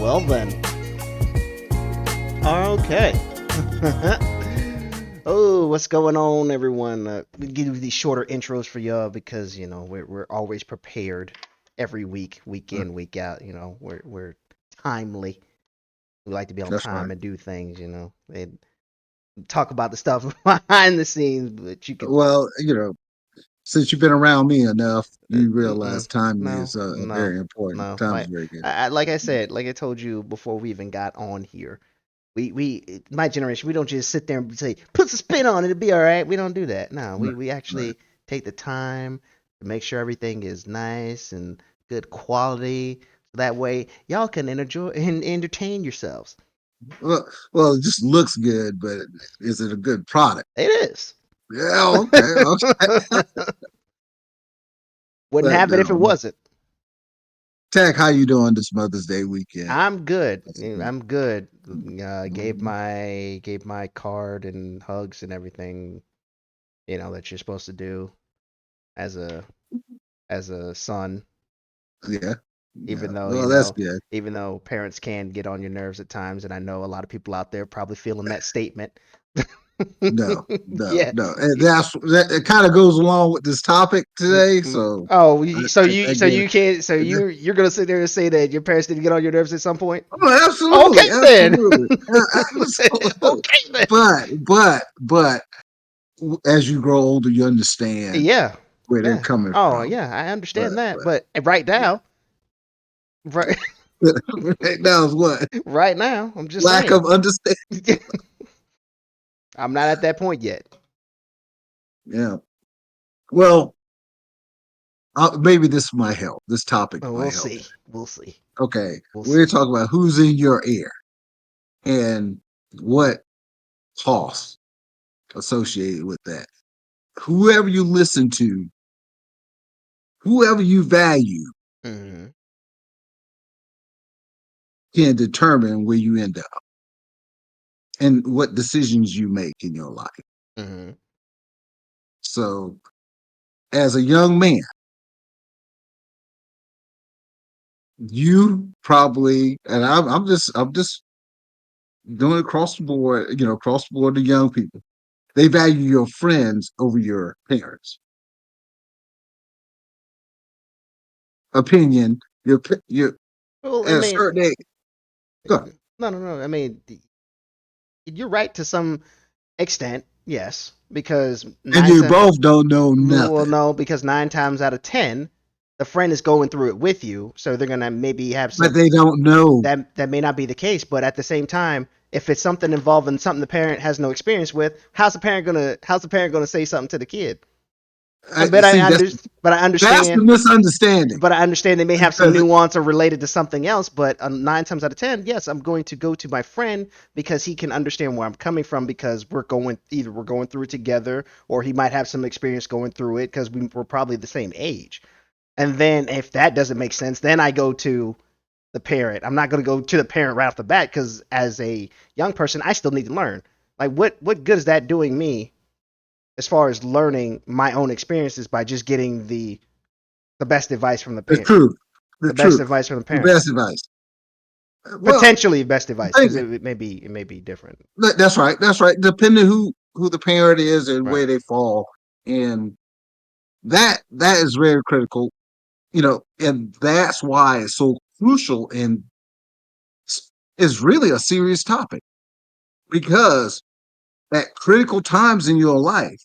Well then. Okay. Oh, what's going on, everyone? We give these shorter intros for y'all because we're always prepared every week Uh, in, week out. We're timely. We like to be on That's time right. and do things. And talk about the stuff behind the scenes, but you could. Well, since you've been around me enough, you realize Mm-mm, timing no, is no, very important. no. Time is Like very good. like I said, like I told you before we even got on here. We my generation, we don't just sit there and say put some spin on it, it'll be all right. We don't do that. No, we Right, we right. actually take the time to make sure everything is nice and good quality, so that way y'all can enjoy and entertain yourselves. Well, it just looks good, but is it a good product? It is. Yeah, okay, okay. Wouldn't But have it if it no, wasn't. Tech, how you doing this Mother's Day weekend? I'm good. That's I'm good. Gave Mhm. my card and hugs and everything, that you're supposed to do as a son. Yeah, even yeah. though you Well, that's know good. even though parents can get on your nerves at times, and I know a lot of people out there probably feeling that statement. No, no, Yeah. no. And that it kind of goes along with this topic today. Mm-mm. So Oh, I so get you it. can't, so you're gonna sit there and say that your parents didn't get on your nerves at some point? Oh, absolutely, Okay then. absolutely, absolutely. Okay then. But as you grow older, you understand Yeah. where they're Yeah. coming Oh from. yeah, I But understand that, but right yeah. now, right, Right now is what right now, I'm just lack saying. of understanding. I'm not at that point yet. Yeah. Well, maybe this might help. This topic But we'll might help. see. We'll see. Okay, We'll we're see. talking about who's in your ear and what costs associated with that. Whoever you listen to, whoever you value, Hmm. can determine where you end up and what decisions you make in your life. Hmm. So, as a young man, you probably, and I'm just doing it across the board, across the board to young people. They value your friends over your parents' opinion. Your Well, I at a mean, certain age. Go no, no, no. I mean, you're right to some extent, yes, because and nine you times, both don't know well, nothing, no, because 9 times out of 10, the friend is going through it with you, so they're gonna maybe have but some. they don't know. That may not be the case, but at the same time, if it's something involving something the parent has no experience with, how's the parent gonna say something to the kid? I bet I See, under, but I that's the understand misunderstanding but I understand they may have some because nuance or related to something else. But 9 times out of 10, yes, I'm going to go to my friend because he can understand where I'm coming from, because we're going through it together, or he might have some experience going through it because we're probably the same age. And then if that doesn't make sense, then I go to the parent. I'm not going to go to the parent right off the bat, because as a young person, I still need to learn. Like what good is that doing me as far as learning my own experiences by just getting the best advice from the the parent? truth, the The best truth, advice from the the parent. best advice. Well, Potentially best advice, thank because you. it may be different. That's right. That's right. Depending who the parent is and Right. where they fall, and that is very critical. And that's why it's so crucial and is really a serious topic because at critical times in your life,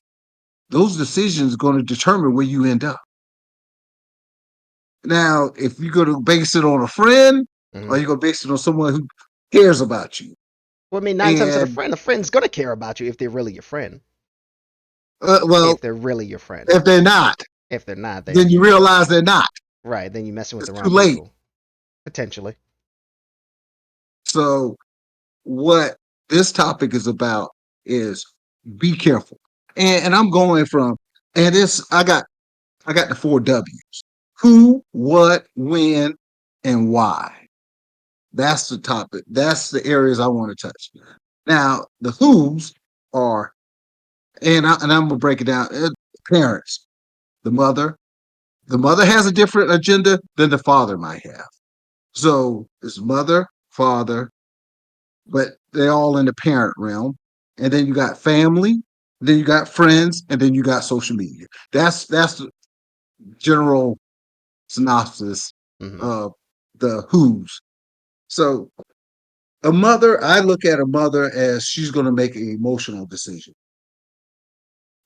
those decisions are going to determine where you end up. Now, if you're going to base it on a friend or Hmm. you're going to base it on someone who cares about you, Well, I mean, 9 times out of and a friend's gonna care about you if they're really your friend. well, If they're really your friend. if they're not, If they're not, then then you realize they're not. right, then you're messing with It's the too wrong late. people. Potentially. So, what this topic is about is be careful. And I'm going from, and this I got the four W's: who, what, when, and why. That's the topic. That's the areas I want to touch. Now, the who's are, and I'm gonna break it down. Parents, the mother. The mother has a different agenda than the father might have. So it's mother, father, but they're all in the parent realm. And then you got family, then you got friends, and then you got social media. That's the general synopsis Hmm. of the who's. So a mother, I look at a mother as she's going to make an emotional decision.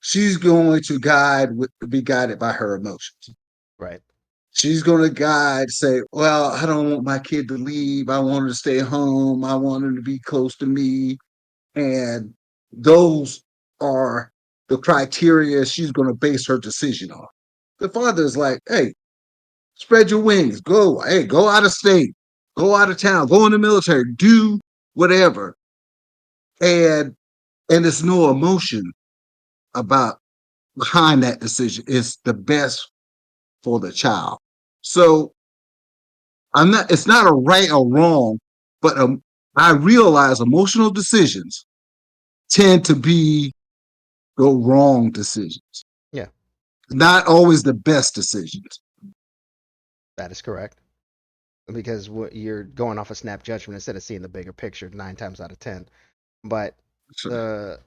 She's going to be guided by her emotions. Right. She's going to say, well, I don't want my kid to leave. I want her to stay home. I want her to be close to me. And those are the criteria she's going to base her decision on. The father is like, hey, spread your wings. Go. Hey, go out of state. Go out of town. Go in the military. Do whatever. And there's no emotion about behind that decision. It's the best for the child. So it's not a right or wrong, but I realize emotional decisions tend to be the wrong decisions, Yeah, not always the best decisions. that is correct. Because you're going off a snap judgment instead of seeing the bigger picture 9 times out of 10. But So, the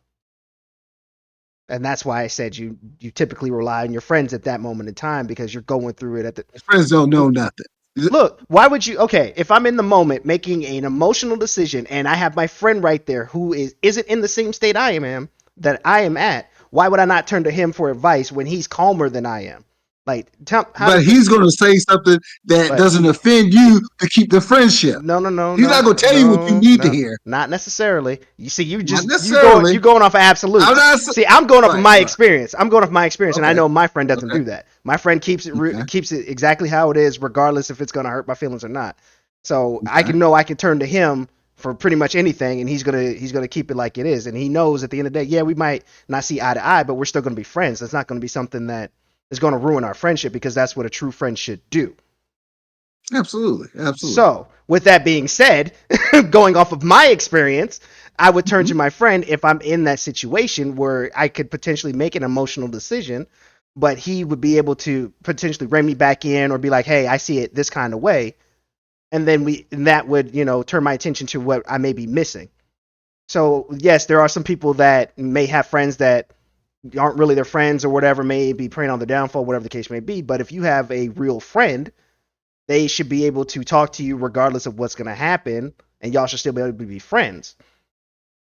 and that's why I said you typically rely on your friends at that moment in time because you're going through it at the friends don't know nothing. look. Why would you? Okay, if I'm in the moment making an emotional decision and I have my friend right there who isn't in the same state I am that I am at, why would I not turn to him for advice when he's calmer than I am? Like, how But does it? he's going to say something that But doesn't offend you to keep the friendship. no, no, no, He's not no, going to tell you what you no, need to no, hear. not necessarily. You see, Not you necessarily. going off of I'm absolutes. not See, I'm going off of right, my right. experience. I'm going off my experience, and I Okay, know my friend doesn't okay, do that. My friend okay, keeps it exactly how it is, regardless if it's going to hurt my feelings or not. So okay. I can turn to him for pretty much anything, and he's gonna keep it like it is. And he knows at the end of the day, yeah, we might not see eye to eye, but we're still gonna be friends. That's not gonna be something that is gonna ruin our friendship because that's what a true friend should do. Absolutely, absolutely. So, with that being said, going off of my experience, I would turn to Mhm. my friend if I'm in that situation where I could potentially make an emotional decision, but he would be able to potentially rein me back in or be like, "Hey, I see it this kind of way," and then that would turn my attention to what I may be missing. So, yes, there are some people that may have friends that aren't really their friends or whatever, may be preying on their downfall, whatever the case may be. But if you have a real friend, they should be able to talk to you regardless of what's going to happen, and y'all should still be able to be friends.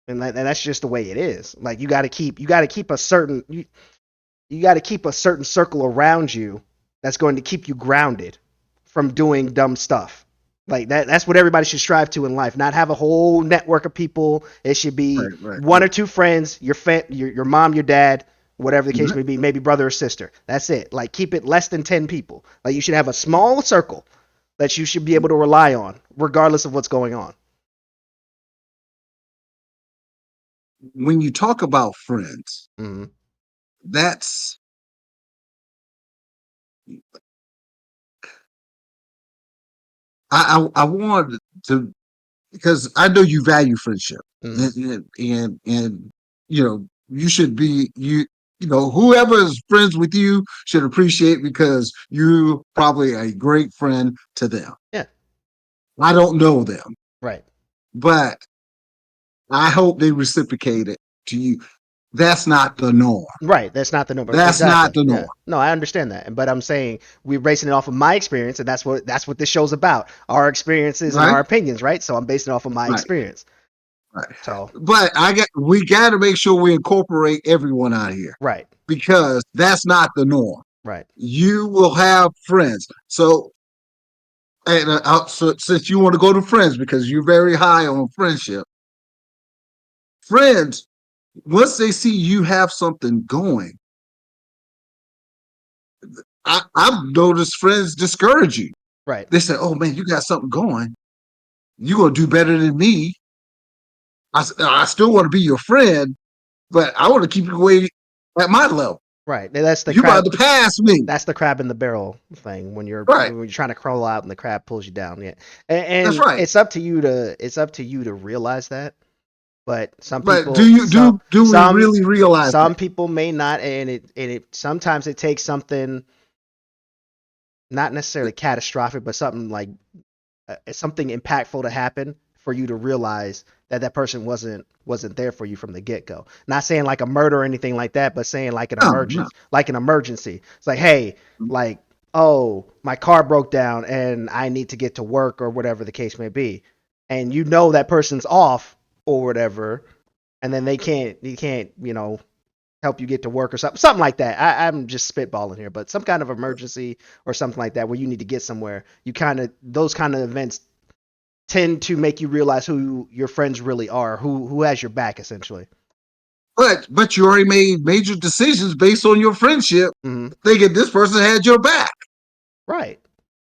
And that's just the way it is. Like you got to keep a certain you got to keep a certain circle around you that's going to keep you grounded from doing dumb stuff. Like that's what everybody should strive to in life. Not have a whole network of people. It should be Right, right, one right. or two friends, your mom, your dad, whatever the case Mhm. may be, maybe brother or sister. That's it. Like keep it less than 10 people. Like you should have a small circle that you should be able to rely on regardless of what's going on. When you talk about friends, Mm-hmm. that's I want to because I know you value friendship, Mm-hmm. and you should be whoever is friends with you should appreciate because you're probably a great friend to them. Yeah. I don't know them, Right. but I hope they reciprocate it to you. That's not the norm. Right. That's not the number. That's not Exactly. the norm. Yeah. No, I understand that. But I'm saying we're basing it off of my experience, and that's what this show's about. Our experiences and Right? our opinions, right? So I'm basing it off of my Right. experience. Right. So But we got to make sure we incorporate everyone out here right. because that's not the norm. Right. You will have friends. So, since you want to go to friends because you're very high on friendship, friends, once they see you have something going, I've noticed friends discourage you. Right. They say, "Oh man, you got something going. You're gonna do better than me. I still want to be your friend, but I want to keep you away at my level. Right. That's the You about crab. to pass me." That's the crab in the barrel thing Right. when you're trying to crawl out and the crab pulls you down. Yeah. That's And right. it's up to you to realize that. But But do we really realize that? some people may not, and it sometimes it takes something not necessarily catastrophic, but something like something impactful to happen for you to realize that that person wasn't there for you from the get go. Not saying like a murder or anything like that, but saying No, no. like an emergency. It's like, hey, like, oh, my car broke down and I need to get to work or whatever the case may be, and you know that person's off or whatever, and then you can't, help you get to work or something like that. I'm just spitballing here, but some kind of emergency or something like that where you need to get somewhere. You kind of those kind of events tend to make you realize who your friends really are, who has your back essentially. But you already made major decisions based on your friendship, Hmm. thinking this person had your back. Right.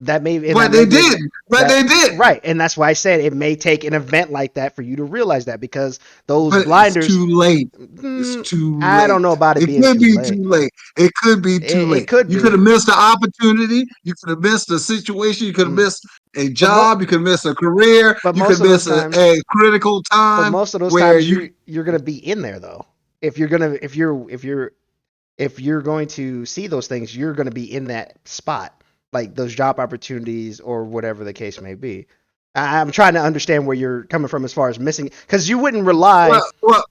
That may and that But may they be didn't. But that they didn't. right, and that's why I said it may take an event like that for you to realize that because those But it's blinders. too late. It's mm, too I don't late. know about it It being could too be late. too late. It could be too It late. could You could be, have missed an opportunity. You could have missed a situation. You could have mm, missed a but job. You could miss a career. but You most could of those miss times, a critical but time most of those where times you you're gonna be in there though. If you're going to see those things, you're gonna be in that spot, like those job opportunities or whatever the case may be. I'm trying to understand where you're coming from as far as missing, because you wouldn't rely well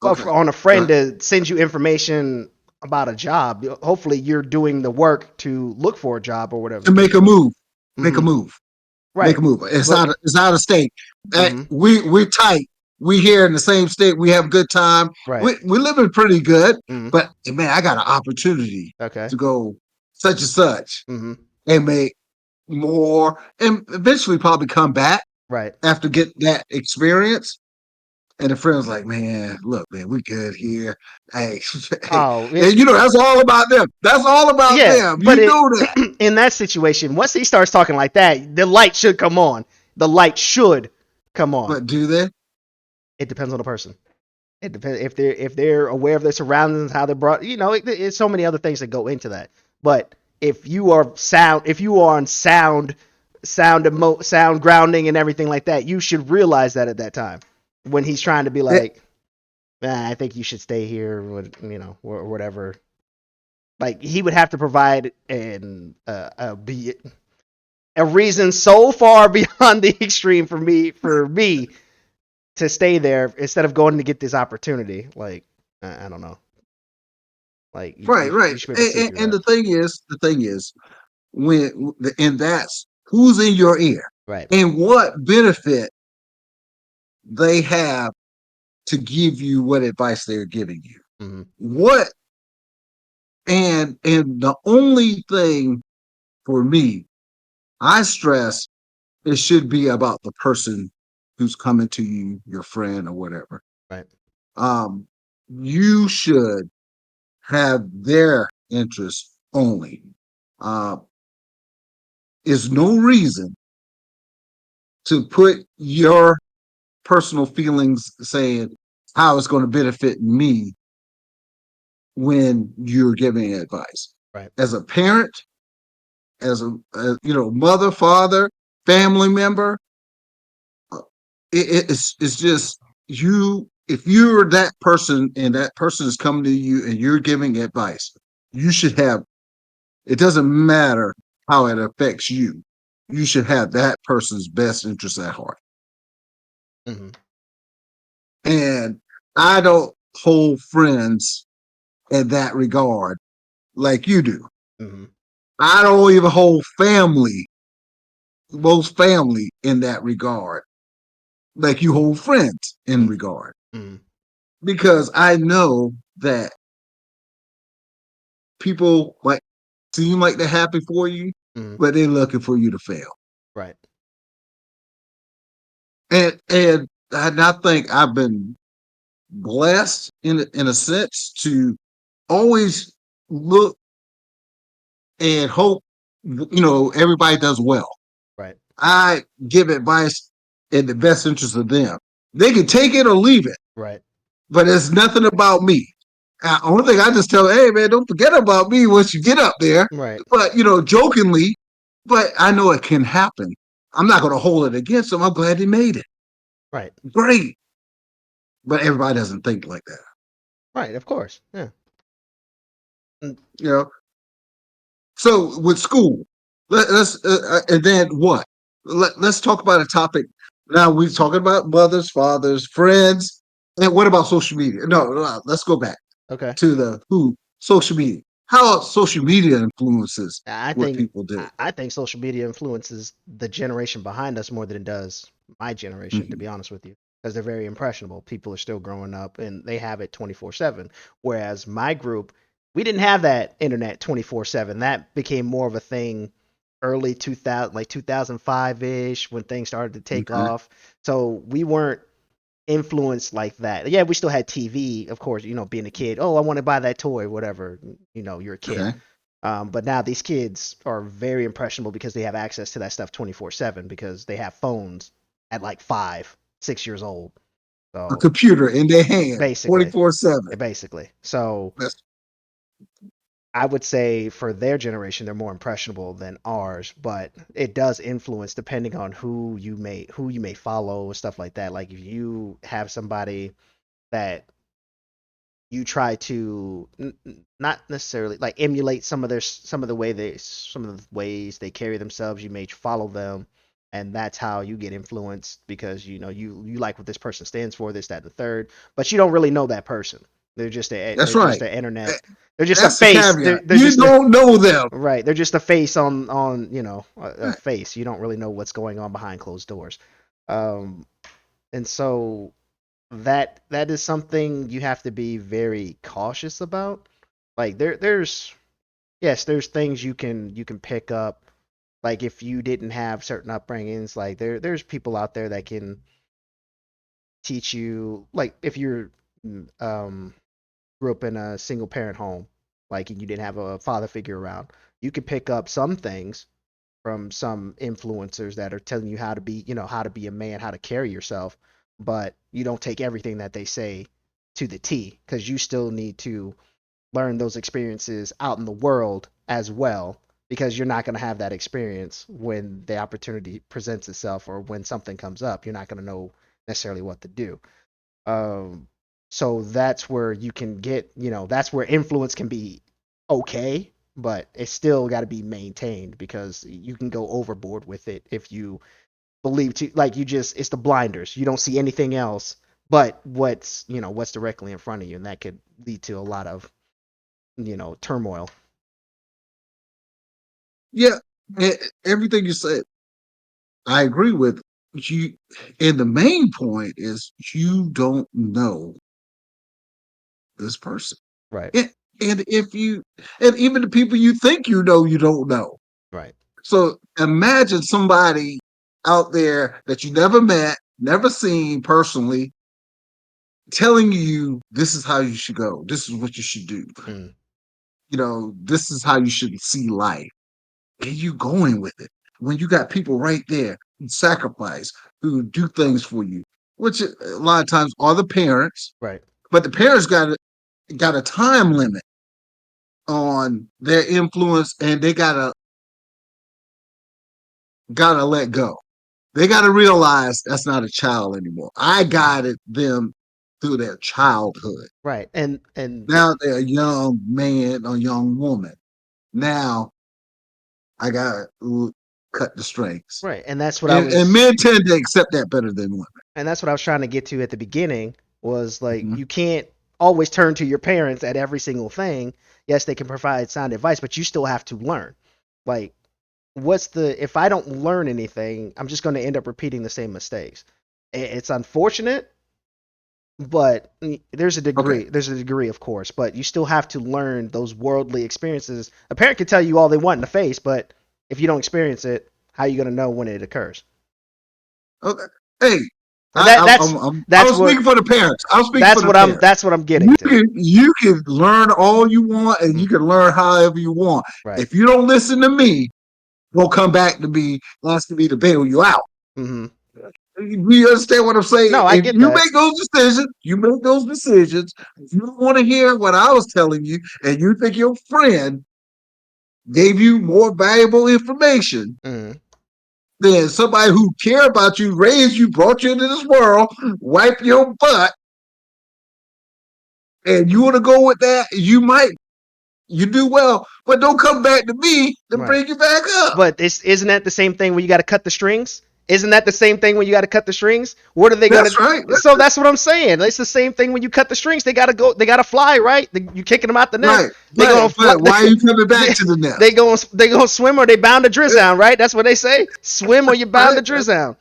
okay. on a Go friend ahead. to send you information about a job. Hopefully, you're doing the work to look for a job or whatever the To case make a may be. move. Make a Hmm. move. Make Right, a move. but It's out of state. hmm We're tight. We here in the same state. We have a good time. right. We living pretty good. Hmm. But man, I got an opportunity Okay. to go such and such Hmm. and make more, and eventually probably come back Right. after get that experience. And the friend was like, "Man, look, man, we good here. Hey, hey, Oh, and you know that's all about them. That's all about yeah, them. but You know that. in that situation, once he starts talking like that, the light should come on. The light should come on. But do they? It depends on the person. It depends if they're aware of their surroundings, how they're brought. It's so many other things that go into that. But if you are on sound grounding and everything like that, you should realize that at that time when he's trying to be like, I think you should stay here, or whatever. Like he would have to provide a reason so far beyond the extreme for me to stay there instead of going to get this opportunity. Like I don't know. Like Right, right. you should be able to see through And that. the thing is, when and that's who's in your ear Right. and what benefit they have to give you what advice they're giving you. Hmm. What and the only thing for me, I stress it should be about the person who's coming to you, your friend or whatever. Right. Um, you should have their interest only. Uh, is no reason to put your personal feelings saying how it's going to benefit me when you're giving advice. Right. As a parent, as mother, father, family member, uh, it's just you. If you're that person and that person is coming to you and you're giving advice, you should have. It doesn't matter how it affects you. You should have that person's best interest at heart. Hmm. And I don't hold friends in that regard like you do. Hmm. I don't even hold most family in that regard, like you hold friends in regard. Hmm. Because I know that people like seem like they're happy for you, Hmm. but they're looking for you to fail. Right. And I think I've been blessed in a sense to always look and hope everybody does well. Right. I give advice in the best interest of them. They can take it or leave it, Right. but it's nothing about me. Only thing I just tell them, hey man, don't forget about me once you get up there. Right. But jokingly, but I know it can happen. I'm not going to hold it against them. I'm glad they made it. Right. Great, but everybody doesn't think like that. Right. Of course. Yeah. Mm. You know. So with school, let's and then what? Let's talk about a topic Now we're talking about mothers, fathers, friends, and what about social media? No, let's go back Okay. to the who social media. How social media influences I what think people do. I think social media influences the generation behind us more than it does my generation, to Mhm. be honest with you, because they're very impressionable. People are still growing up and they have it 24/7. Whereas my group, we didn't have that internet 24/7. That became more of a thing early 2000, like 2005-ish, when things started to take Okay, off. So we weren't influenced like that. Yeah, we still had TV, of course, being a kid. Oh, I want to buy that toy, whatever. You're a kid. okay. But now these kids are very impressionable because they have access to that stuff 24/7 because they have phones at like 5, 6 years old. A So computer in their hand, basically, 24/7. basically. So That's I would say for their generation, they're more impressionable than ours, but it does influence depending on who you may follow and stuff like that. Like if you have somebody that you try to not necessarily like emulate some of the ways they carry themselves. You may follow them, and that's how you get influenced because you like what this person stands for, this, that, and the third, but you don't really know that person. They're that's just right. an internet. Eh, They're just a That's the face. caveat. They're You just a don't know them. right. They're just a face on a Right. face. You don't really know what's going on behind closed doors. Um, and so that is something you have to be very cautious about. Like there's yes, there's things you can pick up. Like if you didn't have certain upbringings, like there's people out there that can teach you. Like if you're grew up in a single parent home, like and you didn't have a father figure around, you could pick up some things from some influencers that are telling you how to be a man, how to carry yourself, but you don't take everything that they say to the T because you still need to learn those experiences out in the world as well because you're not going to have that experience when the opportunity presents itself or when something comes up. You're not going to know necessarily what to do. Um, so that's where you can that's where influence can be okay, but it's still got to be maintained because you can go overboard with it if you believe to like you just it's the blinders. You don't see anything else but what's directly in front of you, and that could lead to a lot of turmoil. Yeah, everything you said, I agree with you. And the main point is you don't know this person. Right. And, and if you, and even the people you think you don't know. Right. So imagine somebody out there that you never met, never seen personally, telling you this is how you should go, this is what you should do. Mm. This is how you should see life. And you going with it when you got people right there who sacrifice, who do things for you, which a lot of times are the parents, Right. but the parents got a time limit on their influence, and they gotta let go. They gotta realize that's not a child anymore. I guided them through their childhood. Right. And Now they're a young man or young woman. Now I gotta cut the strings. right. And that's what I And was men tend to accept that better than women. and that's what I was trying to get to at the beginning was like Mhm. you can't always turn to your parents at every single thing. Yes, they can provide sound advice, but you still have to learn. Like if I don't learn anything, I'm just going to end up repeating the same mistakes. It's unfortunate, but there's a Okay. degree. There's a degree, of course, but you still have to learn those worldly experiences. A parent can tell you all they want in the face, but if you don't experience it, how are you going to know when it occurs? Okay. Hey, And I, that I, that's I that's was what speaking for the parents. I was speaking for that's the what I'm parents. that's what I'm getting to. You can learn all you want, and Mm, you can learn however you want. right. If you don't listen to me, don't come back to me asking me to bail you out. Hmm. You understand what I'm saying? No, I If get you that. make those decisions, you make those decisions. If you don't want to hear what I was telling you, and you think your friend gave you more valuable information Mm, than somebody who care about you, raised you, brought you into this world, wipe your butt, and you want to go with that, you do well, but don't come back to me to right. bring you back up. But this isn't that the same thing where you got to cut the strings? Isn't that the same thing when you got to cut the strings? What are they gonna? That's right. So that's what I'm saying. It's the same thing when you cut the strings. They gotta go. They gotta fly, right? You kicking them out the nest. Right. They Right. gonna fly. But why are you coming back to the They nest? going they gonna swim or they bound to drizzle, right? That's what they say. Swim or you bound Right. to drizzle.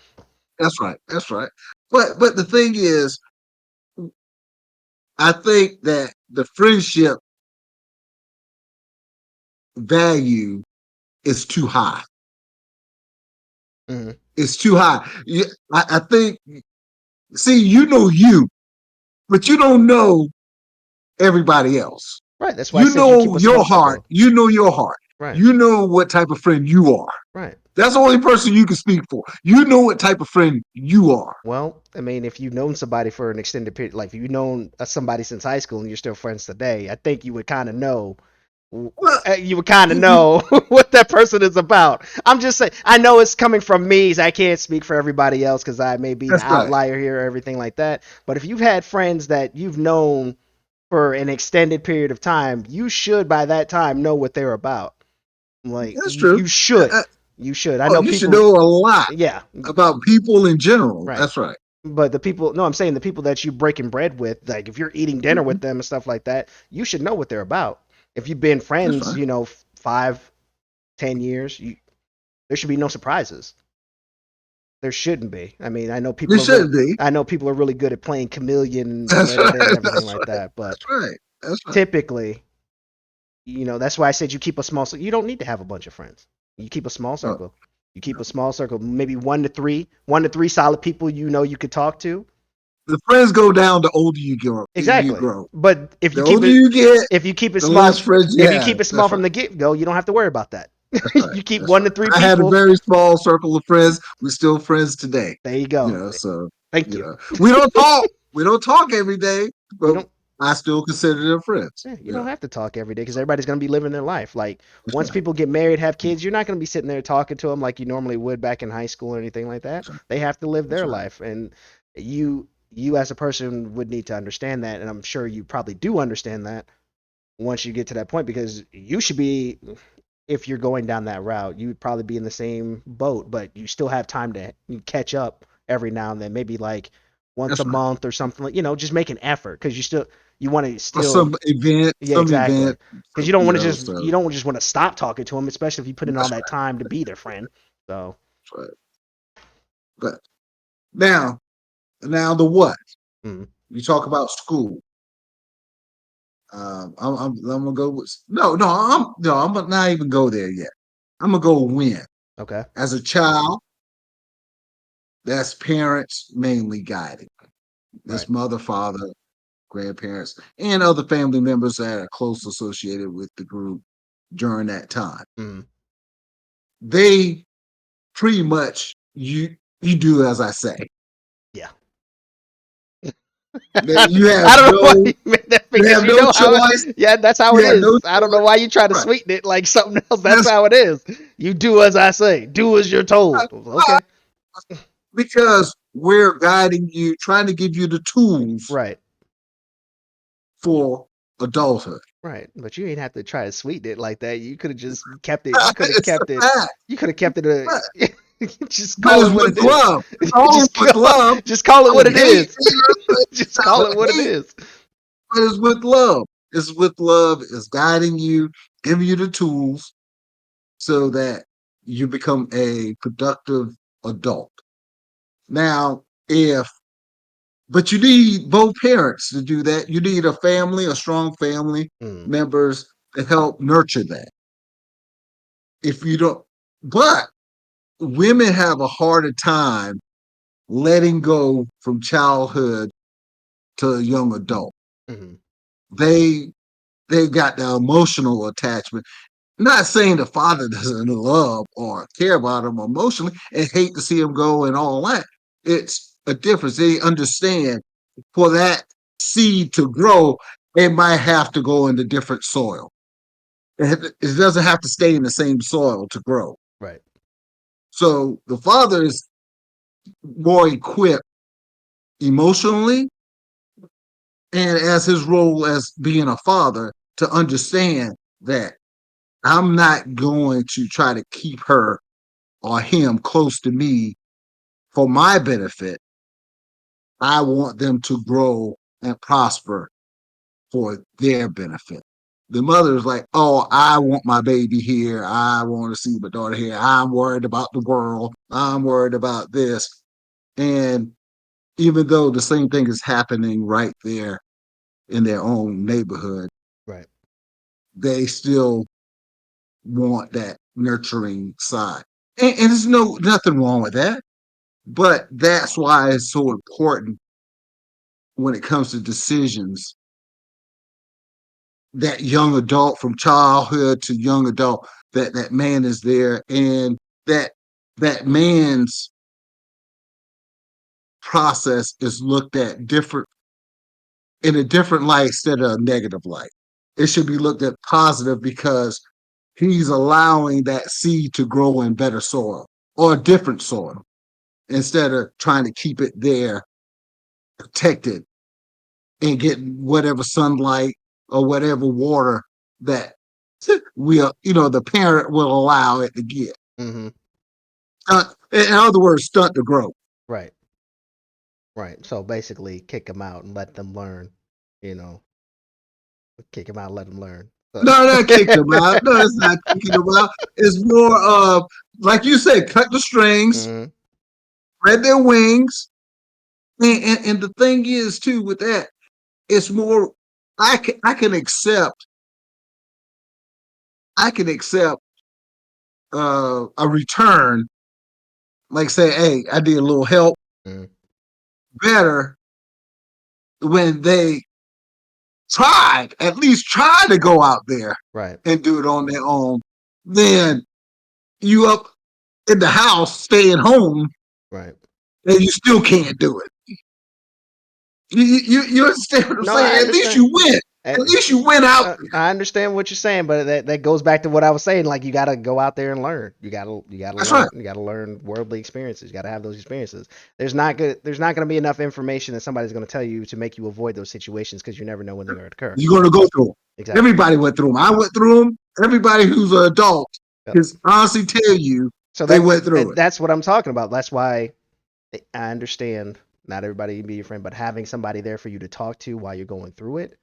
That's right. That's right. But the thing is, I think that the friendship value is too high. Mhm. It's too high. I think. See, you know you, but you don't know everybody else. Right. That's why I You said you keep know a small your heart. circle. You know your heart. Right. You know what type of friend you are. Right. That's the only person you can speak for. You know what type of friend you are. Well, I mean, if you've known somebody for an extended period, like if you've known somebody since high school and you're still friends today, I think you would kind of know. Well, You would kind of you, know what that person is about. I'm just saying. I know it's coming from me. So I can't speak for everybody else because I may be the that's right. outlier here or everything like that. But if you've had friends that you've known for an extended period of time, you should by that time know what they're about. Like That's true. you should. Uh, You should. I oh, know you should people. know a lot Yeah, about people in general. right. That's right. But the people, no, I'm saying the people that you breaking bread with, like if you're eating dinner Mhm. with them and stuff like that, you should know what they're about. If you've been That's friends, right. 5, 10 years, there should be no surprises. There shouldn't be. I mean, There should be. I know people are really good at playing chameleon That's right. and everything That's like right. that, but That's right. That's right. typically, that's why I said you keep a small. You don't need to have a bunch of friends. You keep a small Oh, circle. You keep a small circle, maybe one to three solid people you could talk to. the friends go down the older you grow. You Exactly. grow. But The older you get, if you keep it the less small, friends you if you have. keep it small That's from right. the get go, you don't have to worry about that. That's right. You keep That's one to right. three I had a people. very small circle of friends. We're still friends today. There you go. So Thank you. we don't talk. We don't talk every day, You but don't. I still consider them friends. Yeah, you don't have to talk every day because everybody's gonna be living their life. Like That's once right. people get married, have kids, you're not gonna be sitting there talking to them like you normally would back in high school or anything like that. That's right. They have to live That's their right. life, and you as a person would need to understand that, and I'm sure you probably do understand that once you get to that point because you should be, if you're going down that route, you would probably be in the same boat, but you still have time to catch up every now and then, maybe like once a That's right. month or something, like just make an effort because you want to Or still. Yeah, some exactly. event, Because you don't want to so you don't just want to stop talking to them, especially if you put in all that's that right. time to be their friend. So, That's right. But now, now the what? mm, You talk about school. I'm gonna go with no, I'm not even go there yet. I'm gonna go when. okay, As a child, that's parents mainly guiding. right. That's mother, father, grandparents, and other family members that are close associated with the group during that time. Mm, They pretty much you do as I say. yeah. You have I don't know why no you made that you because have you no know how. choice. Yeah, that's how it You have no is. I don't know choice. why you try to Right. sweeten it like something else. That's That's how it is. You do as I say. Do as you're told. right. Okay. Because we're guiding you, trying to give you the tools Right. for adulthood. Right. But you ain't have to try to sweeten it like that. You could have just kept it. You could have It's a kept it. fact. You could have kept it a. But Just but call it's it what with it is. love. It's always with love. Just call it I what would it hate, is. Just I call would it what it hate, is. but it's with love. It's with love. It's guiding you, giving you the tools so that you become a productive adult. Now, if but you need both parents to do that. You need a family, a strong family Mm, members to help nurture that. If you don't, but women have a harder time letting go from childhood to a young adult. mm, They they've got the emotional attachment. Not saying the father doesn't love or care about them emotionally and hate to see them go and all that. It's a difference. They understand for that seed to grow, it might have to go into different soil. It doesn't have to stay in the same soil to grow. right. So the father is more equipped emotionally and as his role as being a father to understand that I'm not going to try to keep her or him close to me for my benefit. I want them to grow and prosper for their benefit. The mother is like, oh, I want my baby here. I want to see my daughter here. I'm worried about the world. I'm worried about this. And even though the same thing is happening right there in their own neighborhood, Right. they still want that nurturing side. And there's nothing wrong with that. But that's why it's so important when it comes to decisions, that young adult, from childhood to young adult, that man is there, and that that man's process is looked at different, in a different light instead of a negative light. It should be looked at positive because he's allowing that seed to grow in better soil or different soil instead of trying to keep it there protected and getting whatever sunlight or whatever water that the parent will allow it to get. Mm-hmm. In other words, stunt the growth. Right. Right. So basically, kick them out and let them learn. You know, kick them out, and let them learn. So. No, not kick them out. No, it's not kicking them out. It's more of, like you said, cut the strings, Mm-hmm. spread their wings. And the thing is, too, with that, it's more, I can accept a return, like say, hey, I need a little help, Mm-hmm. better when they at least try to go out there Right. and do it on their own, then you up in the house staying home Right. and you still can't do it. You understand what I'm No, I saying? At least understand. you win. At least you went out. I understand what you're saying, but that goes back to what I was saying. Like you gotta go out there and learn. You gotta That's learn. right. You gotta learn worldly experiences. You gotta have those experiences. There's not gonna be enough information that somebody's gonna tell you to make you avoid those situations because you never know when they're gonna occur. You're going to go through them. Exactly. Everybody went through them. I went through them. Everybody who's an adult Yep. can honestly tell you So they went through it. that's what I'm talking about. That's why I understand not everybody can be your friend, but having somebody there for you to talk to while you're going through it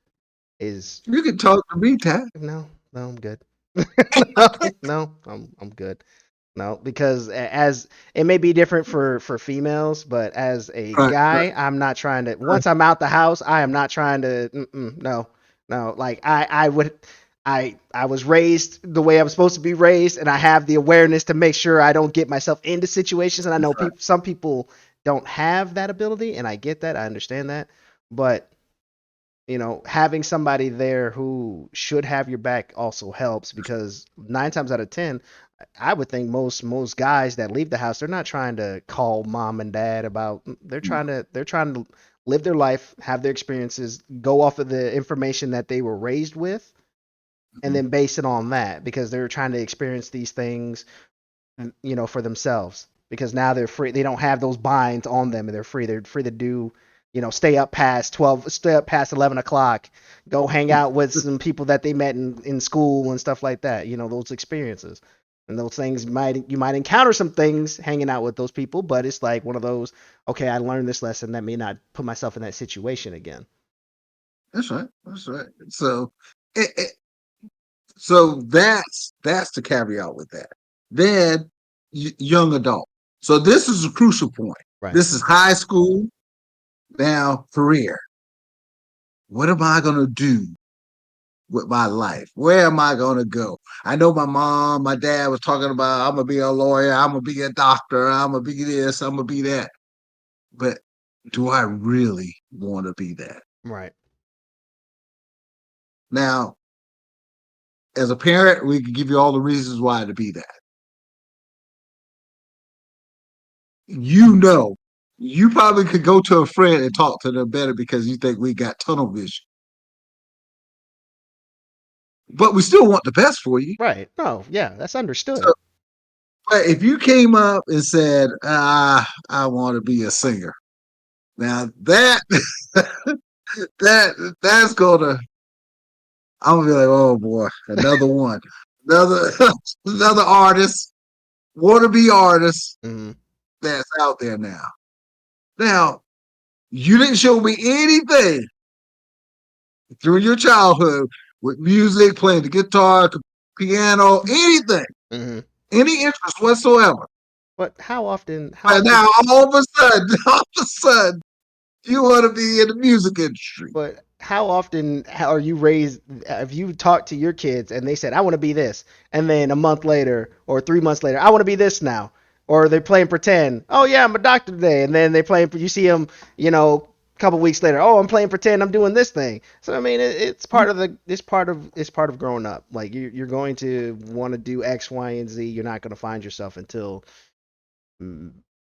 is You can talk to me, Ty. no, I'm good. No, I'm good. No, because as it may be different for females, but as a Right, right, guy, I'm not trying to. right. Once I'm out the house, I am not trying to. No, no. Like I would. I was raised the way I'm supposed to be raised, and I have the awareness to make sure I don't get myself into situations. And I know That's right. some people don't have that ability, and I get that. I understand that, but having somebody there who should have your back also helps because 9 times out of 10, I would think most guys that leave the house, they're not trying to call mom and dad about. They're trying to live their life, have their experiences, go off of the information that they were raised with, and Mhm. then base it on that because they're trying to experience these things, for themselves. Because now they're free. They don't have those binds on them, and they're free. They're free to do, stay up past 12, stay up past 11 o'clock, go hang out with some people that they met in school and stuff like that. Those experiences and those things you might encounter some things hanging out with those people, but it's like one of those. Okay, I learned this lesson. Let me not put myself in that situation again. That's right. That's right. It, it, so that's the caveat with that. Then young adult. So this is a crucial point. Right. This is high school, now career. What am I going to do with my life? Where am I going to go? I know my mom, my dad was talking about, I'm going to be a lawyer, I'm going to be a doctor, I'm going to be this, I'm going to be that. But do I really want to be that? Right. Now, as a parent, we can give you all the reasons why to be that. You know, you probably could go to a friend and talk to them better because you think we got tunnel vision. But we still want the best for you. Right. No. Yeah, that's So, understood. but if you came up and said, I want to be a singer, now that's gonna, I'm gonna be like, oh boy, another one, another another artist, wanna be artist. Hmm. that's out there now. Now, you didn't show me anything through your childhood with music, playing the guitar, piano, anything, Hmm. any interest whatsoever. But how often? How But often? now, all of a sudden, all of a sudden, you want to be in the music industry. But how often are you raised? Have you talked to your kids and they said, "I want to be this," and then a month later or 3 months later, "I want to be this now," or they're playing pretend. Oh yeah, I'm a doctor today, and then they playing. You see them, a couple weeks later. Oh, I'm playing pretend. I'm doing this thing. So I mean, it's part of the. It's part of growing up. Like you're going to want to do X, Y, and Z. You're not going to find yourself until mm,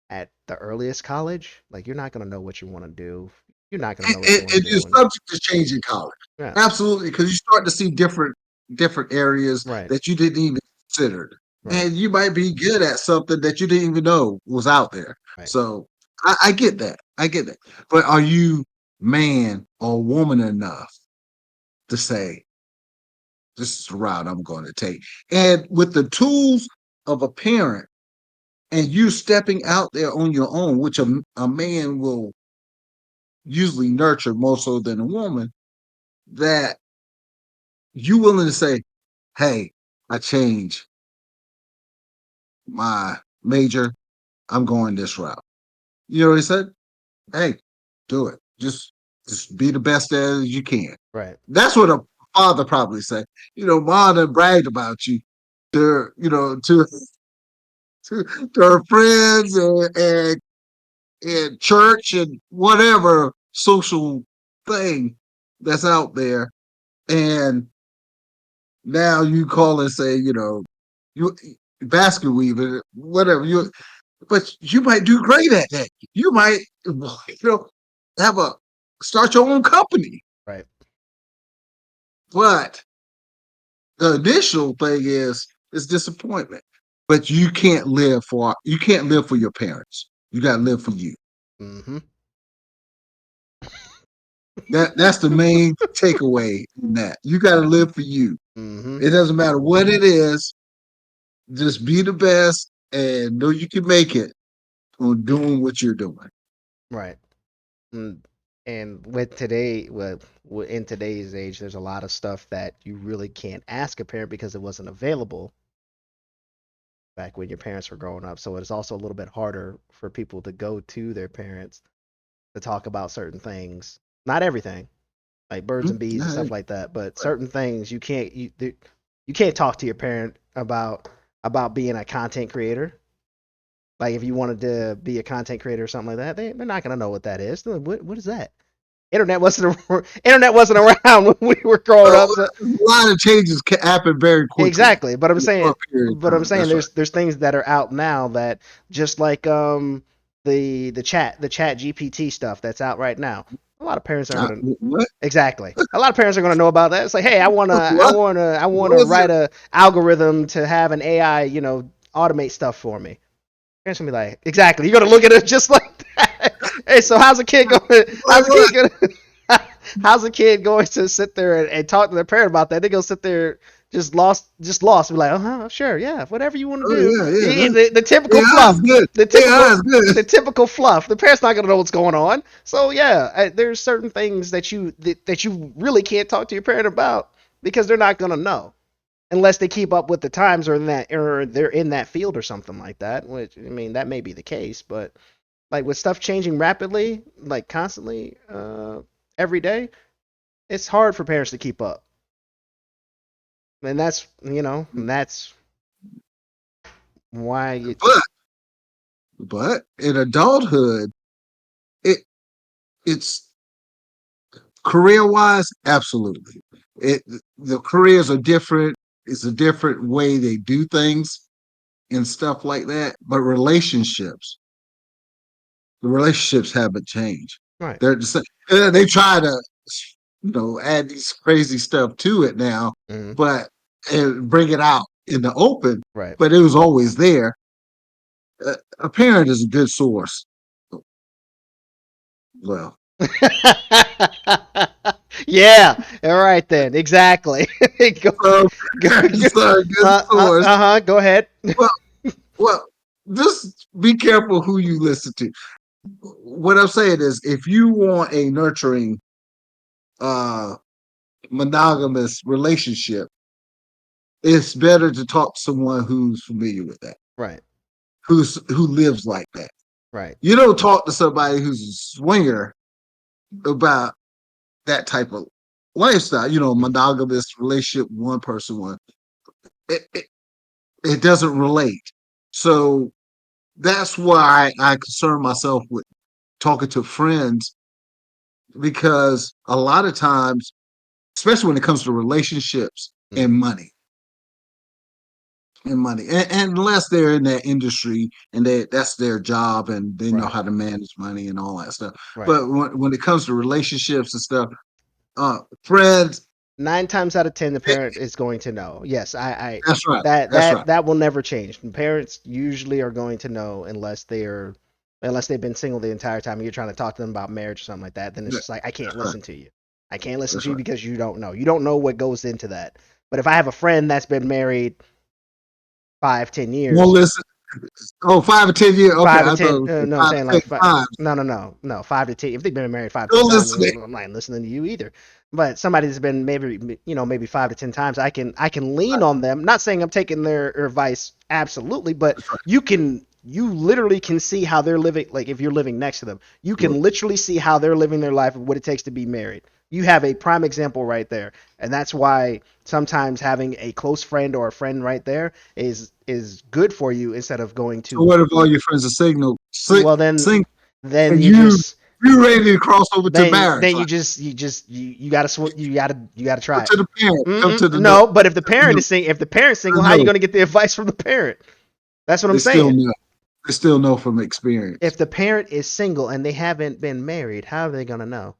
at the earliest college. Like you're not going to know what you want to do. You're not going to know what you want And to you're do, and subject to change in college. yeah. Absolutely, because you start to see different areas Right. that you didn't even consider. Right. And you might be good at something that you didn't even know was out there. Right. So I get that. I get that. But are you man or woman enough to say, this is the route I'm going to take? And with the tools of a parent and you stepping out there on your own, which a man will usually nurture more so than a woman, that you willing to say, hey, I change my major. I'm going this route. You know what he said? Hey, do it. Just be the best as you can. Right. That's what a father probably said. Mom done bragged about you to, to her friends and church and whatever social thing that's out there. And now you call and say, you basket weaving, whatever but you might do great at that. You might, have start your own company. Right. But the initial thing is disappointment. But you can't live for your parents. You got to live for you. Mm-hmm. That's the main takeaway in that. You got to live for you. Mm-hmm. It doesn't matter what it is. Just be the best and know you can make it on doing what you're doing. Right. Mm. And in today's age, there's a lot of stuff that you really can't ask a parent because it wasn't available back when your parents were growing up. So it's also a little bit harder for people to go to their parents to talk about certain things. Not everything, like birds and bees and Yeah, stuff like that, but certain things you can't talk to your parent about being a content creator. Like if you wanted to be a content creator or something like that, they're not gonna know what that is. What is that? Internet wasn't around when we were growing up. So a lot of changes can happen very quickly exactly, but I'm in a saying, short period of time. That's right. there's things that are out now that just like the chat GPT stuff that's out right now. A lot of parents aren't gonna What? exactly. A lot of parents are gonna know about that. It's like, hey, What? I What wanna was it? write a algorithm to have an AI, automate stuff for me. Parents gonna be like, exactly. You're gonna look at it just like that. Hey, so how's a kid going? Like what? How's a kid going to sit there and talk to their parent about that? They gonna sit there just lost. Be like, sure, yeah, whatever you want to Oh do. yeah, yeah. The typical AI is fluff, good. the AI typical is good. the typical fluff. The parent's not gonna know what's going on. So yeah, there's certain things that you really can't talk to your parent about because they're not gonna know unless they keep up with the times or they're in that field or something like that. Which I mean, that may be the case, but like with stuff changing rapidly, like constantly, every day, it's hard for parents to keep up, and that's why But in adulthood, it it's career wise, absolutely. It the careers are different. It's a different way they do things and stuff like that. But the relationships haven't changed. right, They're the same. They try to, add these crazy stuff to it now, mm, but and bring it out in the open. right. But it was always there. A parent is a good source. Well, Yeah, all right then, exactly. go, so go, parents go. are a good source. Go ahead. Well, well, just be careful who you listen to. What I'm saying is, if you want a nurturing, uh, monogamous relationship, it's better to talk to someone who's familiar with that, Right. who lives like that. Right. You don't talk to somebody who's a swinger about that type of lifestyle. Mm. Monogamous relationship, one person, one. It, it, it doesn't relate. So that's why I concern myself with talking to friends, because a lot of times, especially when it comes to relationships and Mm. money, and unless they're in that industry and that's their job and they know Right. how to manage money and all that stuff. Right. But when it comes to relationships and stuff, friends, 9 times out of 10, the it, parent is going to know. Yes, I that's right. that That's that right. that will never change. Parents usually are going to know unless they've been single the entire time and you're trying to talk to them about marriage or something like that. Then it's just like I can't That's right. listen to you. I can't listen That's to you right. because you don't know. You don't know what goes into that. But if I have a friend that's been married 5, 10 years, Won't listen. Oh, 5 or 10 years. Okay, five to I thought ten. it was No, I'm five saying to like ten times. no, no, no, no, 5 to 10. If they've been married five, ten Don't times, listen. I'm not listening to you either. But somebody that's been maybe 5 to 10 times, I can lean on them. Not saying I'm taking their advice absolutely, but That's right. you literally can see how they're living. Like if you're living next to them, you Sure. can literally see how they're living their life and what it takes to be married. You have a prime example right there, and that's why sometimes having a close friend or a friend right there is good for you instead of going So to what if all your friends are signal, well then sing, then and you just you ready to cross over to marriage? then Like, you gotta you gotta come try it. to the parent. Come to the no. No, but if the No. if the parent's single, how are you No. gonna get the advice from the parent? That's what I'm They still saying. know. They still know from experience. If the parent is single and they haven't been married, how are they gonna know?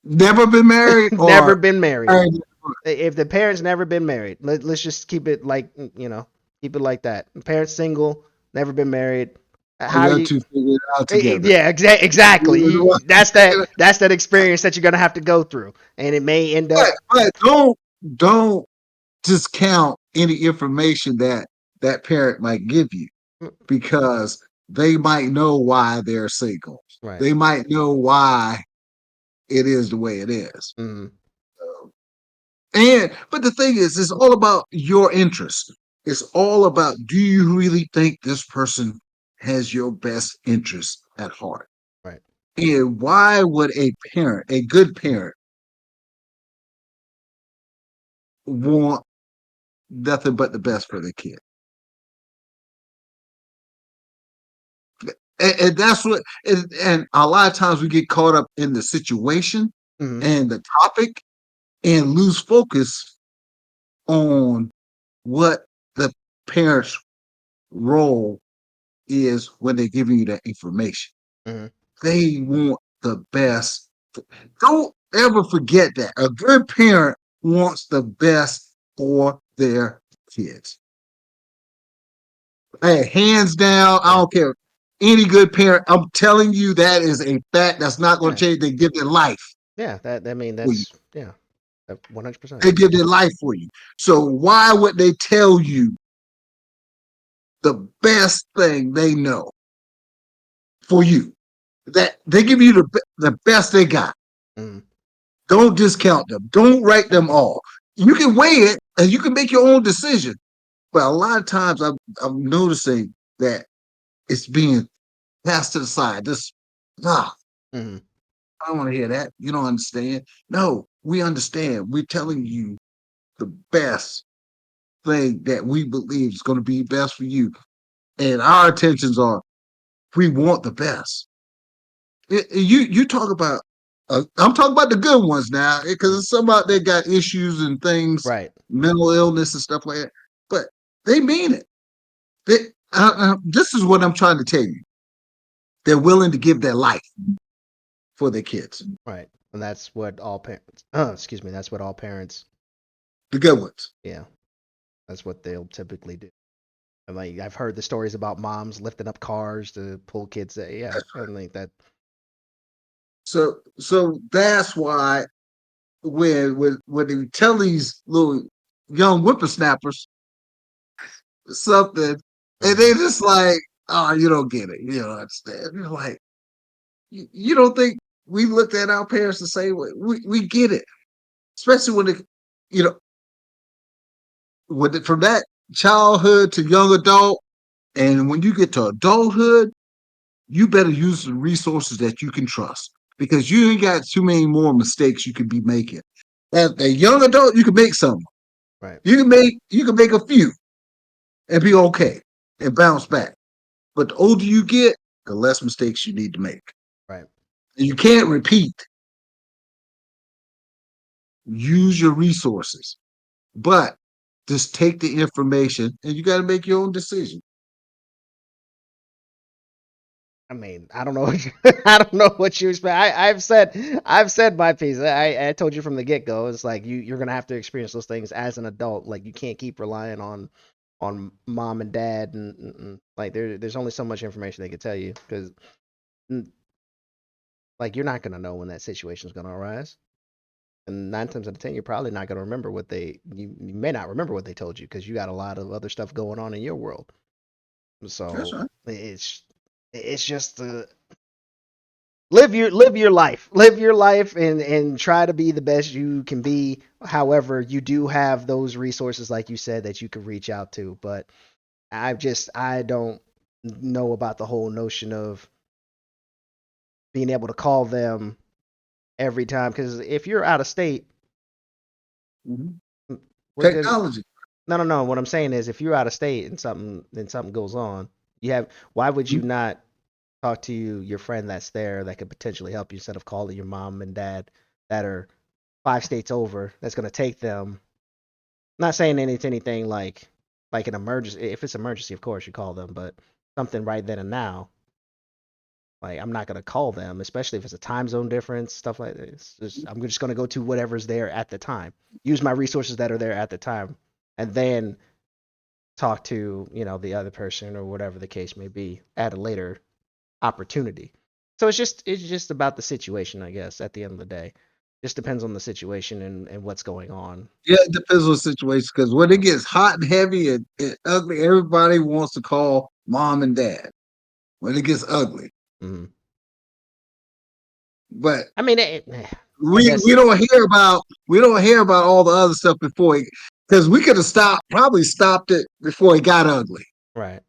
Never been married Never or been married. married. If the parent's never been married, let's just keep it like keep it like that. Parents single, never been married. Oh, How are y'all you? two figure it out together. Yeah, exactly. That's that experience that you're gonna have to go through, and it may end up But don't discount any information that that parent might give you, because they might know why they're single. right. They might know why it is the way it is. Mm, And but the thing is, it's all about your interest. It's all about, do you really think this person has your best interest at heart? right. And why would a good parent, want nothing but the best for their kid? And that's what, and a lot of times we get caught up in the situation Mm, and the topic and lose focus on what the parent's role is when they're giving you that information. mm, They want the best. Don't ever forget that. A good parent wants the best for their kids. Hey, hands down, I yeah. don't care. Any good parent, I'm telling you, that is a fact that's not going to Yeah. change. They give their life Yeah. That I mean for you. that's yeah. 100%. They give their life for you. So why would they tell you the best thing they know for you? That they give you the best they got. Mm, Don't discount them. Don't write them off. You can weigh it and you can make your own decision. But a lot of times I'm noticing that it's being passed to the side. This, ah, mm, I don't want to hear that. You don't understand. No, we understand. We're telling you the best thing that we believe is going to be best for you. And our intentions are, we want the best. You talk about, I'm talking about the good ones now, because mm. there's some out there got issues and things, Right. mental illness and stuff like that. But they mean it. They, this is what I'm trying to tell you. They're willing to give their life for their kids, Right. And that's what all parents. Excuse me. That's what all parents. the good ones. Yeah. That's what they'll typically do. And like I've heard the stories about moms lifting up cars to pull kids. Yeah. I think that. So that's why when they tell these little young whippersnappers something, And they Mhm. just like, oh, you don't get it. You don't understand. You're like, you don't think we looked at our parents the same way? We get it, especially when it, you know, from that childhood to young adult, and when you get to adulthood, you better use the resources that you can trust because you ain't got too many more mistakes you could be making. As a young adult, you can make some. Right. You can make a few and be okay and bounce back. But the older you get, the less mistakes you need to make. Right. And you can't repeat. Use your resources, but just take the information and you got to make your own decision. I mean, I don't know. I don't know what you expect. I've said my piece. I told you from the get go. It's like you're gonna have to experience those things as an adult. Like you can't keep relying on mom and dad and like there's only so much information they can tell you because like you're not gonna know when that situation's gonna arise. And 9 times out of 10, you're probably not gonna remember what you may not remember what they told you because you got a lot of other stuff going on in your world. That's So right. it's just live your life and try to be the best you can be. However, you do have those resources like you said that you can reach out to, but I don't know about the whole notion of being able to call them every time because if you're out of state, Mhm. what good? Technology. No. What I'm saying is, if you're out of state and something goes on, why would you Mhm. not talk to your friend that's there that could potentially help you instead of calling your mom and dad that are 5 states over? That's gonna take them. Not saying it's anything like an emergency. If it's emergency, of course you call them, but something right then and now. Like I'm not gonna call them, especially if it's a time zone difference, stuff like this. I'm just gonna go to whatever's there at the time. Use my resources that are there at the time, and then talk to the other person or whatever the case may be at a later opportunity. So it's just about the situation, I guess. At the end of the day, just depends on the situation and what's going on. Yeah, it depends on the situation because when it So, gets hot and heavy and ugly, everybody wants to call mom and dad when it gets ugly. mhm. But I mean, I we guess we don't hear about all the other stuff before because we could have probably stopped it before it got ugly. right.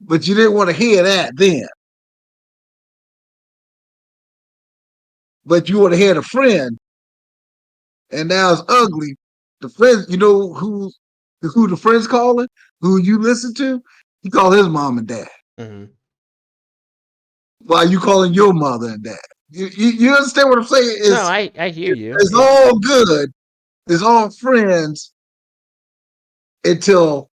But you didn't want to hear that then. But you want to hear the friend, and now it's ugly. The friend, who the friend's calling, who you listen to, he call his mom and dad. Hmm. While you calling your mother and dad. You understand what I'm saying? No, It's I hear you. it's all good. It's all friends until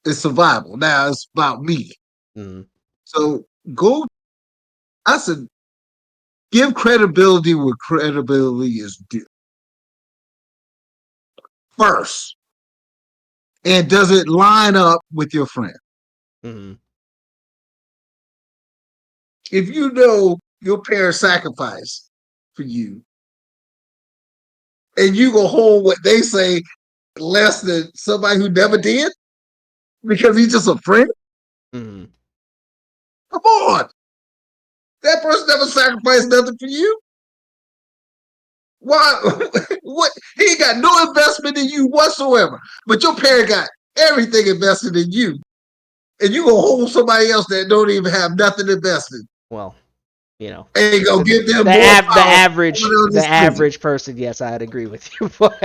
it's survival. Now it's about me. Mhm. So go. I said, give credibility where credibility is due first, and does it line up with your friend? Mhm. If you know your parents sacrificed for you, and you go hold what they say less than somebody who never did because he's just a friend, Mhm. come on. That person never sacrificed nothing for you. Why? What? He ain't got no investment in you whatsoever. But your parent got everything invested in you, and you gonna hold somebody else that don't even have nothing invested, Well, you know, and gonna the the give them the, more av- the power over average their the decision. average person, yes, I'd agree with you. But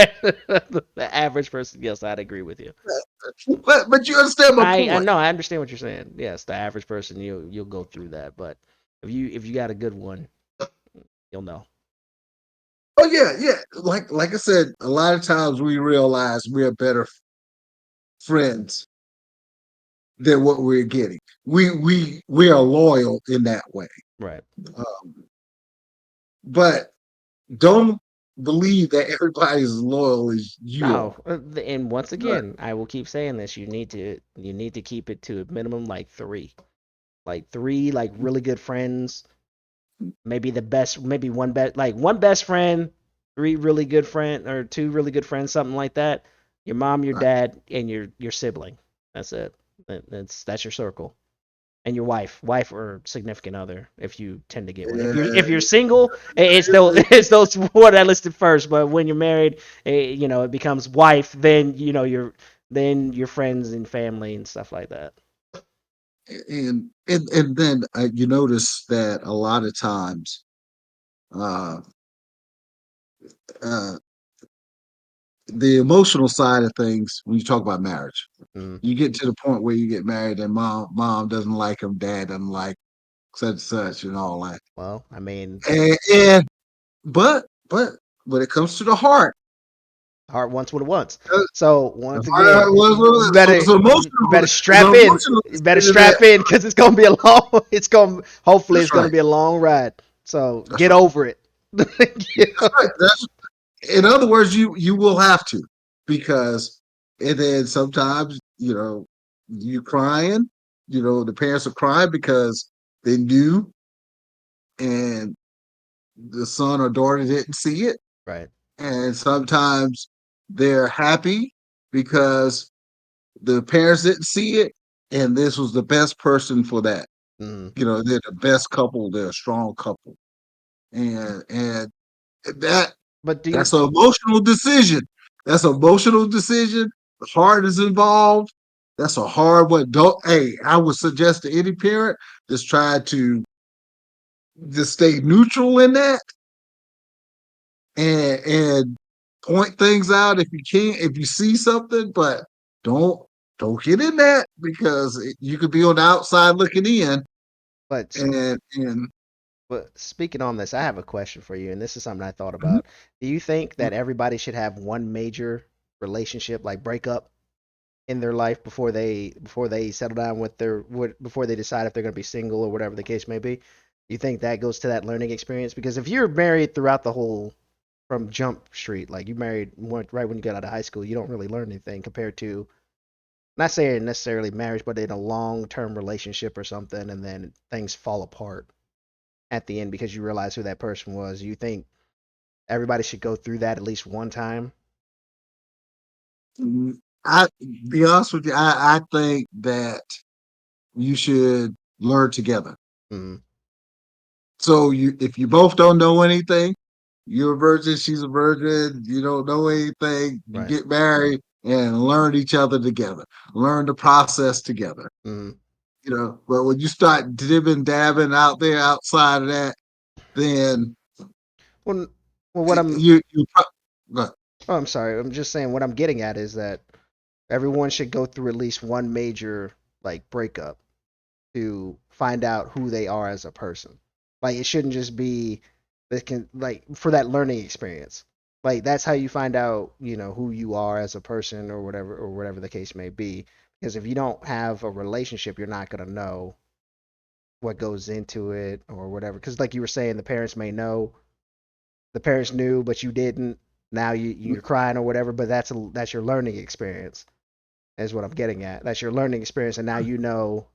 the average person, yes, I'd agree with you. But you understand my I point. know I understand what you're saying. Yes, the average person you'll go through that, but if you got a good one, you'll know. Oh yeah, yeah. Like I said, a lot of times we realize we're better friends than what we're getting. We are loyal in that way. Right. Um, but don't believe that everybody is as loyal as you No, are. and once But again, I will keep saying this. You need to keep it to a minimum like three like really good friends. Maybe the best, maybe one best friend, three really good friend or two really good friends, something like that. Your mom, your right, dad, and your sibling. That's it. That's your circle. And your wife or significant other, if you tend to get one. Yeah, If you're single, it's those it's those four that I listed first. But when you're married, it becomes wife. Then your friends and family and stuff like that. and then you notice that a lot of times, uh, uh, the emotional side of things when you talk about marriage, Mm, you get to the point where you get married and mom doesn't like him, dad doesn't like such and such and all that. well, I mean, And but when it comes to the heart, heart wants what it wants. uh, So the once heart again, was so it's you better emotional. It's an strap in. emotional You better decision that strap in because it's gonna be a long. Hopefully it's that's gonna right. be a long ride. So That's get right. over it. Get That's over right. That's in other words, you will have to because and then sometimes, you crying, the parents are crying because they knew and the son or daughter didn't see it. right. And sometimes they're happy because the parents didn't see it and this was the best person for that. Mm. They're the best couple, they're a strong couple. And that But do you? that's an emotional decision. That's an emotional decision. The heart is involved. That's a hard one. Don't hey, I would suggest to any parent just try to just stay neutral in that and point things out if you can, if you see something, but don't don't get in that because you could be on the outside looking in But and But speaking on this, I have a question for you, and this is something I thought Mhm. about. Do you think that everybody should have one major relationship, like breakup, in their life before they settle down with before they decide if they're going to be single or whatever the case may be? You think that goes to that learning experience? Because if you're married throughout the whole from Jump Street, like you married right when you got out of high school, you don't really learn anything compared to not saying necessarily marriage, but in a long-term relationship or something, and then things fall apart at the end because you realize who that person was. You think everybody should go through that at least one time? I be honest with you, I think that you should learn together. Mm, So if you both don't know anything, you're a virgin, she's a virgin, you don't know anything, you right. get married and learn each other together, learn the process together. Mm. But when you start dibbing dabbing out there outside of that, then Well, well, what I'm you but oh, I'm sorry. I'm just saying what I'm getting at is that everyone should go through at least one major like breakup to find out who they are as a person. Like it shouldn't just be that can like for that learning experience. Like that's how you find out, who you are as a person or whatever the case may be. Because if you don't have a relationship, you're not gonna know what goes into it or whatever. Because like you were saying, the parents knew, but you didn't. Now you're crying or whatever, but that's your learning experience. Is what I'm getting at. That's your learning experience, and now you know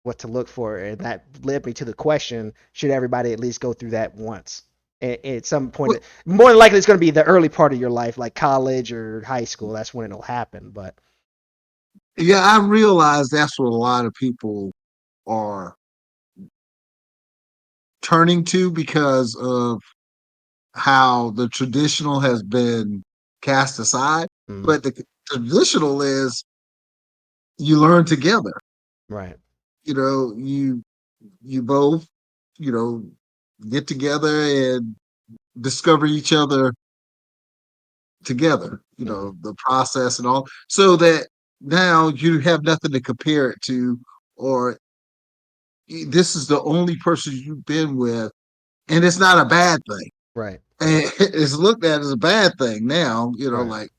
what to look for. And that led me to the question: should everybody at least go through that once? At some point, well, more than likely, it's going to be the early part of your life, like college or high school. That's when it'll happen. But yeah, I realize that's what a lot of people are turning to because of how the traditional has been cast aside. mm, But the traditional is you learn together. right, You both, you know, get together and discover each other together, mm, the process and all, so that now you have nothing to compare it to, or this is the only person you've been with, and it's not a bad thing. right, And it's looked at as a bad thing now, right. like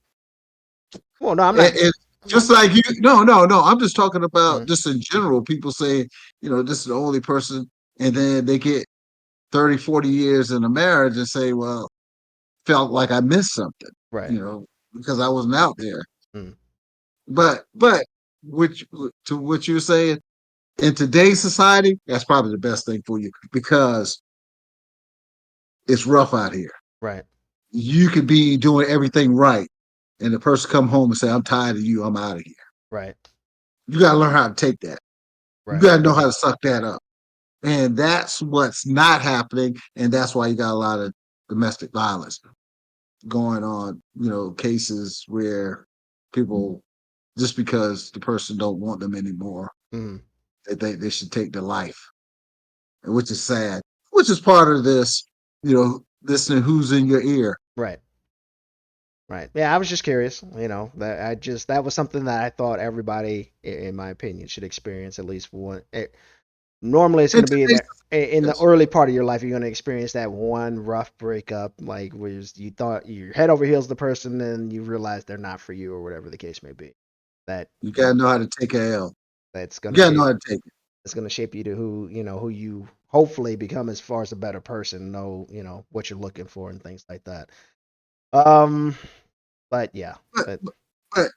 Well, no, I'm not. it, I'm not. just like you. No, no, no. I'm just talking about Mm, just in general. People say, this is the only person, and then they get 30, 40 years in a marriage and say, well, felt like I missed something, right. because I wasn't out there. Mm, But which to what you're saying, in today's society, that's probably the best thing for you because it's rough out here. right. You could be doing everything right, and the person come home and say, "I'm tired of you. I'm out of here." Right. You got to learn how to take that. You Right. got to know how to suck that up. And that's what's not happening. And that's why you got a lot of domestic violence going on, cases where people, just because the person don't want them anymore, Mhm. they should take their life, which is sad, which is part of this, listening who's in your ear. Right. Right. Yeah, I was just curious. That was something that I thought everybody, in my opinion, should experience at least one. Normally, it's going In to be today's, in the yes, early part of your life. You're going to experience that one rough breakup, like where you thought you're head over heels the person, and you realize they're not for you, or whatever the case may be. That you got to know how to take a L. that's You going to got to know shape how to take it. it's going to shape you to who you hopefully become as far as a better person. Know what you're looking for and things like that. Um, but yeah, But, but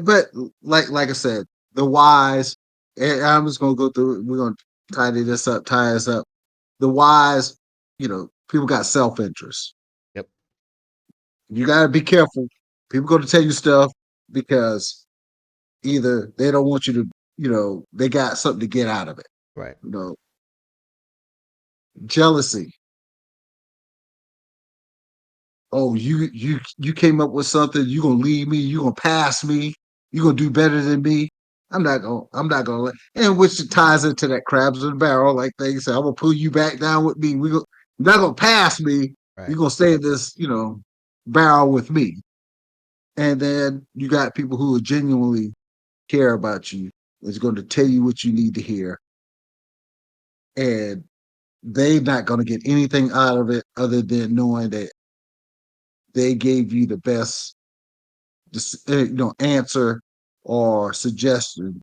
but, but like I said, the whys, and I'm just going to go through, we're going to tie this up. The whys, people got self interest. yep, You got to be careful. People going to tell you stuff because either they don't want you to, they got something to get out of it. right, You know, jealousy. Oh, you came up with something. You gonna leave me? You gonna pass me? You gonna do better than me? I'm not gonna let. And which ties into that crabs in the barrel, like they say. I'm gonna pull you back down with me. You're not gonna pass me. right, You're gonna stay in this, barrel with me. And then you got people who genuinely care about you. Is going to tell you what you need to hear, and they're not going to get anything out of it other than knowing that they gave you the best, answer or suggestion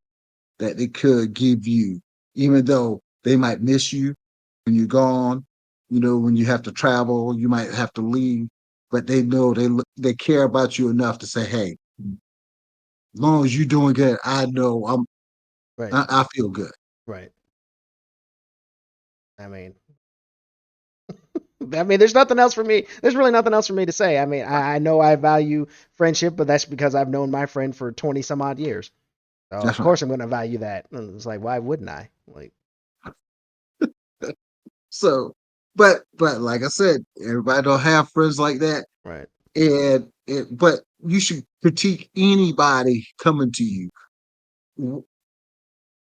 that they could give you, even though they might miss you when you're gone. When you have to travel, you might have to leave, but they know they care about you enough to say, "Hey, as long as you're doing good, I know right, I feel good." right. I mean, there's nothing else for me. There's really nothing else for me to say. I know I value friendship, but that's because I've known my friend for 20 some odd years. So of That's right. course I'm going to value that. And it's like, why wouldn't I? Like, So, but like I said, everybody don't have friends like that, right, but you should critique anybody coming to you.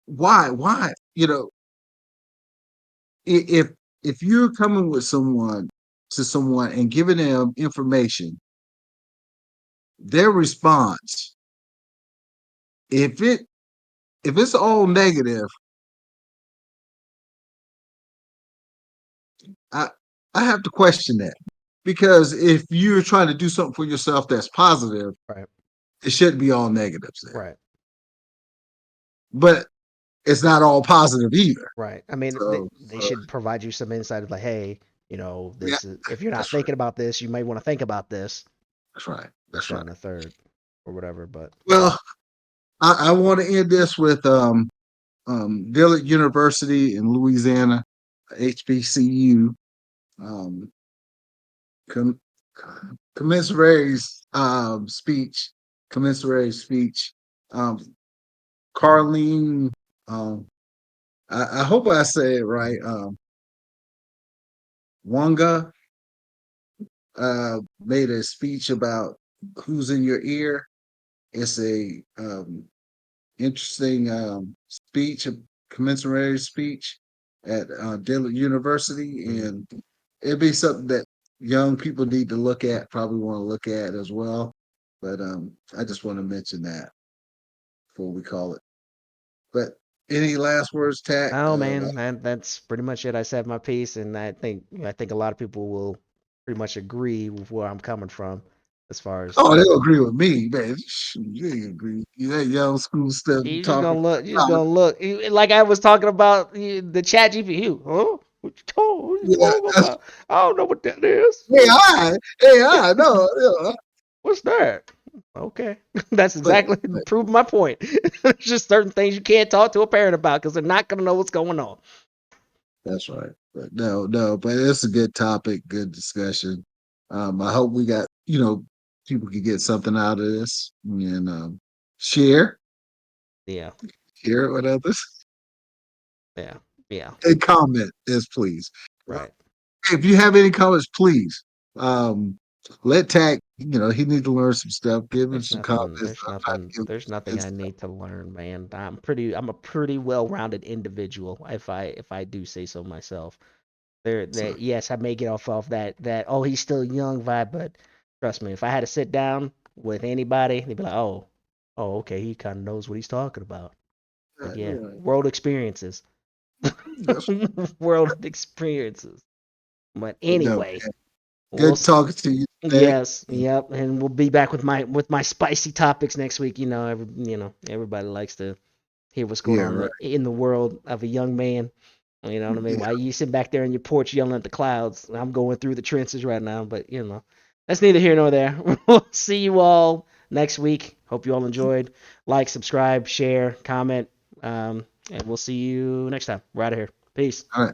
Why? Why? If you're coming with someone to someone and giving them information, their response, if it if it's all negative, I I have to question that, because if you're trying to do something for yourself that's positive, right, it shouldn't be all negatives there. right, But it's not all positive either. right. I mean, So, they should provide you some insight of like, hey, yeah, this is if you're not that's right. thinking about this, you may want to think about this, That's right. this, That's that, right. and the third, or whatever. But Well, I want to end this with Dillard University in Louisiana, HBCU, um, com- commensurary's speech, commensurate speech. Um, Carlene, um, I hope I say it right. Wanga made a speech about who's in your ear. It's a interesting speech, a commensurate speech at Dillard University, mm, and it'd be something that young people need to look at, probably want to look at as well. But I just want to mention that before we call it. But any last words, Tack? oh man, that's pretty much it. I said my piece, and I think a lot of people will pretty much agree with where I'm coming from as far as Oh, they'll agree with me, man. You ain't agree. You that young school stuff you you just talking gonna look. You just about. gonna look like I was talking about the Chat GPU. Huh? What you Yeah, talking about? I don't know what that is. AI, no, What's that? Okay, that's but, exactly but proving my point. There's just certain things you can't talk to a parent about because they're not gonna know what's going on. that's right. But no, but it's a good topic, good discussion. I hope we got, people can get something out of this and share. Yeah. Share it with others. Yeah. Yeah. And comment, yes, please. Right. If you have any comments, please um, let Tack. He needs to learn some stuff. Give him There's some nothing. comments. There's I'm trying nothing. to give There's him nothing I some need to learn, man. I'm a pretty well-rounded individual, if I do say so myself. There, stuff. that yes, I may get off that oh he's still young vibe, but trust me, if I had to sit down with anybody, they'd be like, oh, okay, he kind of knows what he's talking about. But yeah, Right. world experiences, That's world experiences. But no. anyway, we'll Good talking to you, Tack. yes, yep, and we'll be back with my spicy topics next week. Everybody likes to hear what's going Yeah, on right. in the world of a young man. You know what I mean? Yeah. Why you sitting back there on your porch yelling at the clouds? I'm going through the trenches right now, but that's neither here nor there. We'll see you all next week. Hope you all enjoyed. Like, subscribe, share, comment, and we'll see you next time. We're out of here. Peace. All right.